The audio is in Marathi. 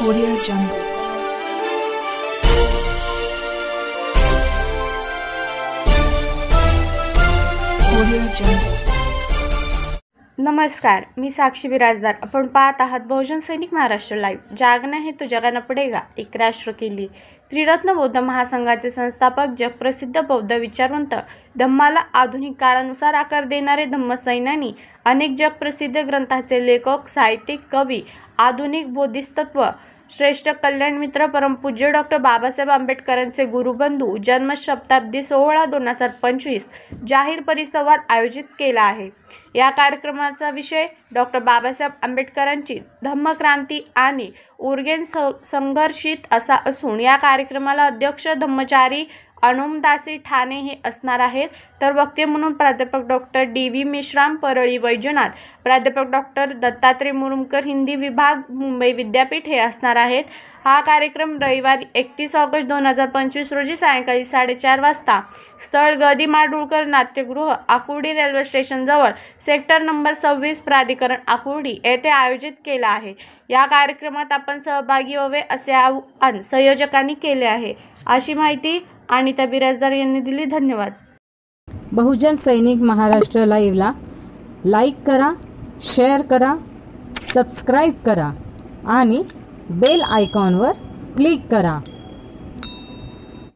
Audio Jungle. Audio Jungle. नमस्कार, मी साक्षी बिराजदार. आपण पाहत आहात बहुजन सैनिक महाराष्ट्र लाईव्ह. जागना है तो जगाना पडेगा, एक राष्ट्र के लिए. त्रिरत्न बौद्ध महासंघाचे संस्थापक, जगप्रसिद्ध बौद्ध विचारवंत, धम्माला आधुनिक काळानुसार आकार देणारे धम्मसैनानी, अनेक जगप्रसिद्ध ग्रंथाचे लेखक, साहित्यिक, कवी, आधुनिक बोधिसत्व, श्रेष्ठ कल्याणमित्र, परमपूज्य डॉक्टर बाबासाहेब आंबेडकरांचे गुरुबंधू. जन्मशताब्दी सोहळा 2025 जाहीर परिसंवाद आयोजित केला आहे. या कार्यक्रमाचा विषय डॉक्टर बाबासाहेब आंबेडकरांची धम्मक्रांती आणि उर्गेन संघर्षित असा असून या कार्यक्रमाला अध्यक्ष धम्मचारी अनुमदासी ठाणे हे असणार आहेत. तर वक्ते म्हणून प्राध्यापक डॉक्टर डी.व्ही. मेश्राम, परळी वैजनाथ, प्राध्यापक डॉक्टर दत्तात्रय मुरुमकर, हिंदी विभाग, मुंबई विद्यापीठ हे असणार आहेत. हा कार्यक्रम रविवारी 31 ऑगस्ट 2025 रोजी सायंकाळी 4:30 वाजता स्थळ गदी माडगूळकर नाट्यगृह, आकुर्डी रेल्वे स्टेशन जवळ, सेक्टर नंबर 26, प्राधिकरण आकुर्डी येथे आयोजित केला आहे. या कार्यक्रमात आपण सहभागी व्हावे असे आवाहन संयोजकांनी केले आहे, अशी माहिती अनिता बिराजदार यांनी दिली. धन्यवाद. बहुजन सैनिक महाराष्ट्र लाईव्हला लाईक करा, शेअर करा, सबस्क्राईब करा आणि बेल आयकॉनवर क्लिक करा.